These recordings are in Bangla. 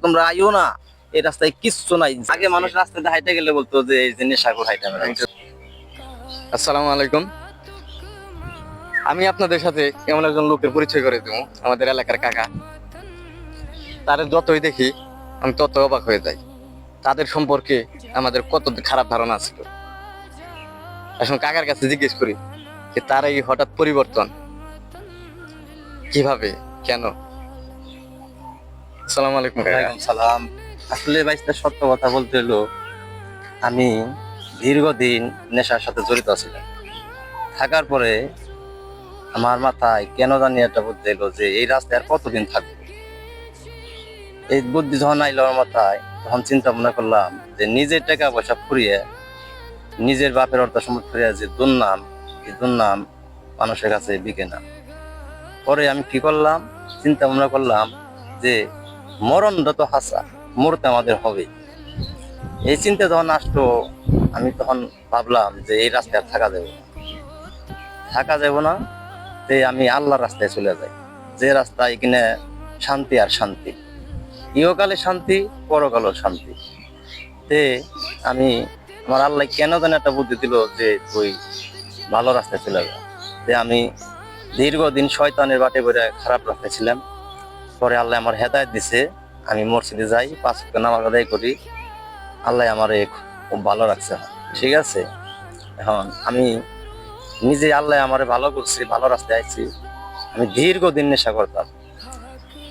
তোমরা আইও না, এই রাস্তায় কিচ্ছু নাই। আগে মানুষ রাস্তাতে হাইটে গেলে বলতো যে এই যে নেশাখোর হাইটে। আসসালামু আলাইকুম। আমি আপনাদের সাথে এমন একজন লোকের পরিচয় করে দেবো, আমাদের এলাকার কাকা। তাদের যতই দেখি আমি তত অবাক হয়ে যাই। তাদের সম্পর্কে আমাদের কত খারাপ ধারণা ছিল। এখন কাকার কাছে জিজ্ঞেস করি যে তার এই হঠাৎ পরিবর্তন কিভাবে, কেন? আসসালামু আলাইকুম কাকা। ওয়ালাইকুম সালাম। আসলে ভাইস্তা সত্য কথা বলতে হলো, আমি দীর্ঘদিন নেশার সাথে জড়িত ছিলাম। থাকার পরে আমার মাথায় কেন জানি একটা বুদ্ধি এলো যে এই রাস্তায় আর কতদিন থাকবো। এই বুদ্ধি যখন আইলো আমার মাথায়, তখন চিন্তা ভাবনা করলাম যে নিজের টাকা পয়সা ফুরিয়ে, নিজের বাপের অর্থ সম্পদ ফুরিয়ে যে দুর্নাম, এই দুর্নাম মানুষের কাছে বিকে না। পরে আমি কি করলাম, চিন্তা ভাবনা করলাম যে মরণটা তো হাসা, মরতে আমাদের হবে। এই চিন্তা যখন আসলো, আমি তখন ভাবলাম যে এই রাস্তায় আর থাকা যাব না। তে আমি আল্লাহর রাস্তায় চলে যাই, যে রাস্তায় এখানে শান্তি আর শান্তি, ইহকালে শান্তি, পরকালেও শান্তি। তে আমি, আমার আল্লাহ কেন যেন একটা বুদ্ধি দিল যে তুই ভালো রাস্তায় চলে যা। তে আমি দীর্ঘদিন শয়তানের বাটে করে খারাপ রাস্তায় ছিলাম। পরে আল্লাহ আমার হেদায়েত দিছে, আমি মসজিদে যাই, 5 ওয়াক্ত নামাজ আদায় করি। আল্লাহ আমার খুব ভালো রাখছে। ঠিক আছে, এখন আমি নিজে, আল্লাহ আমারে ভালো করছি, ভালো রাস্তায় আইছি। আমি দীর্ঘদিন নেশা করতাম,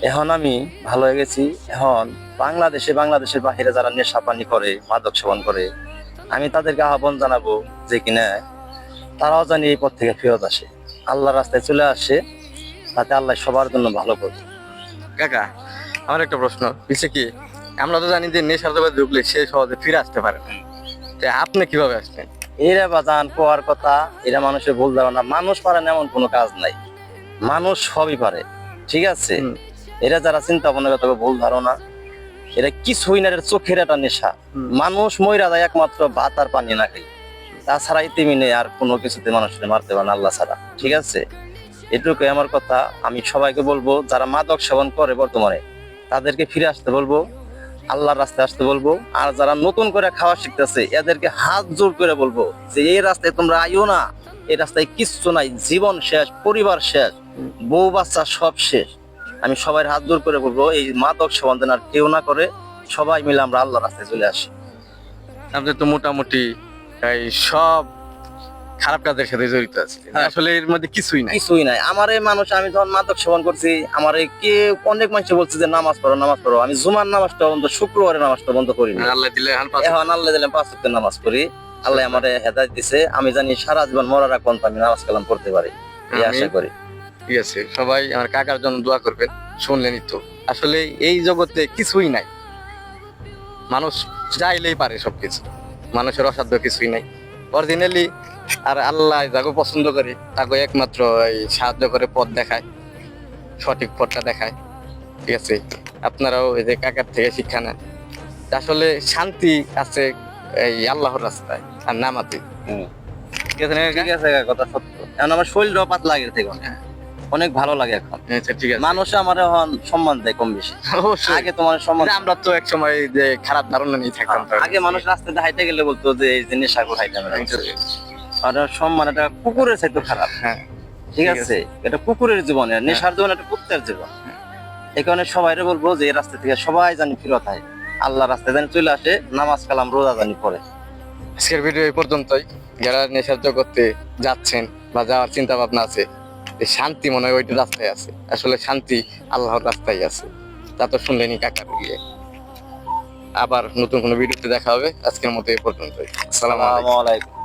এখন আমি ভালো হয়ে গেছি। এখন বাংলাদেশের বাহিরে যারা নেশা পানি করে, মাদক সেবন করে, আমি তাদেরকে আহ্বান জানাবো যে কিনা তারাও জানি এই পথ থেকে ফেরত আসে, আল্লাহ রাস্তায় চলে আসে, তাতে আল্লাহ সবার জন্য ভালো করবে। কাকা, আমার একটা প্রশ্ন হচ্ছে কি, আমরা তো জানি যে নেশার জগতে ঢুকলে সে সহজে ফিরে আসতে পারে না। তো আপনি কিভাবে আসলেন? এরা বাজান কোয়ার কথা, এরা মানুষের ভুল ধারণা। মানুষ পারে না এমন কোনো কাজ নাই, মানুষ সবই পারে। ঠিক আছে, এরা যারা চিন্তা ভাবনা করতে ভুল ধারণা, এরা কিছুই না, এর চোখের একটা নেশা। মানুষ মইরা যায় একমাত্র ভাত আর পানি না খাই, তাছাড়া ইতিমি নেই, আর কোনো কিছুতে মানুষকে মারতে পারে না আল্লাহ ছাড়া। ঠিক আছে, এটুকুই আমার কথা। আমি সবাইকে বলবো, যারা মাদক সেবন করে বর্তমানে, তাদেরকে ফিরে আসতে বলবো, আল্লাহর রাস্তায় আসতে বলবো। আর যারা নতুন করে খাওয়া শিখতেছে, এদেরকে হাত জোর করে বলবো যে এই রাস্তায় তোমরা আইও না, এই রাস্তায় কিচ্ছু নাই, জীবন শেষ, পরিবার শেষ, বউ বাচ্চা সব শেষ। আমি সবাই হাত জোর করে বলবো, এই মাদক সেবন যেন আর কেউ না করে, সবাই মিলে আমরা আল্লাহর রাস্তায় চলে আসি। আপনি তো মোটামুটি এই সব খারাপ কাজের সাথে জড়িত আছে, আসলে এর মধ্যে কিছুই নাই। কিছুই নাই আমার এই মানুষ। আমি যখন মাদক সেবন করছি, আমার কে অনেক মানুষ বলছে যে নামাজ পড়ো নামাজ পড়ো। আমি জুমার নামাজটা বন্ধ, শুক্রবারের নামাজটা বন্ধ করিনি। আল্লাহ দিলে এখন আল্লাহ দিলে 5 ওয়াক্ত নামাজ পড়ি। আল্লাহ আমার হেদায়েত দিছে, আমি জানি সারা জীবন মরার আগ পর্যন্ত আমি নামাজ কালাম পড়তে পারি, এই আশা করি। ঠিক আছে, সবাই আমার কাকার জন্য দোয়া করবেন। শুনলেনই তো, আসলে এই জগতে কিছুই নাই, মানুষ চাইলেই পারে সবকিছু, মানুষের অসাধ্য কিছুই নাই অরিজিনালি। আর আল্লাহ যাকে পছন্দ করে তাকে একমাত্র এই সাহায্য করে, পথ দেখায়, সঠিক পথটা দেখায়। ঠিক আছে, আপনারাও এই যে কাকার থেকে শিক্ষা নেন। আসলে শান্তি আছে এই আল্লাহর রাস্তায় আর নামাতে। ঠিক আছে, কথা সত্য। এখন আমার শরীরটাও পাতলা লাগে থেকে অনেক ভালো লাগে এখন। আচ্ছা ঠিক আছে, মানুষ আমার এখন সম্মান দেয় কম বেশি। অবশ্যই। আগে তোমার সম্মান, আমরা তো এক সময় যে খারাপ ধারণা নিয়ে থাকতাম। আগে মানুষ রাস্তাতে হাইটে গেলে বলতো যে এই যে নেশাখোর হাইটে। আর সম্মান, এটা কুকুরের চাইতে খারাপ। হ্যাঁ, ঠিক আছে, এটা কুকুরের জীবন, নেশার জীবন একটা কুত্তের জীবন। এই কারণে সবাইরে বলবো যে এই রাস্তা থেকে সবাই জানি ফিরত হয়, আল্লাহ রাস্তায় জানি চলে আসে, নামাজ কালাম রোজা জানি পড়ে। আজকের ভিডিও এই পর্যন্তই। যারা নেশার জগতে যাচ্ছেন বা যাওয়ার চিন্তা ভাবনা আছে, শান্তি মনে হয় ওইটা রাস্তায় আছে, আসলে শান্তি আল্লাহর রাস্তায় আছে। তা তো শুনলেনই কাকার গিয়ে। আবার নতুন কোনো ভিডিওতে দেখা হবে। আজকের মতো এই পর্যন্তই। আসসালামু আলাইকুম। আসসালামু আলাইকুম।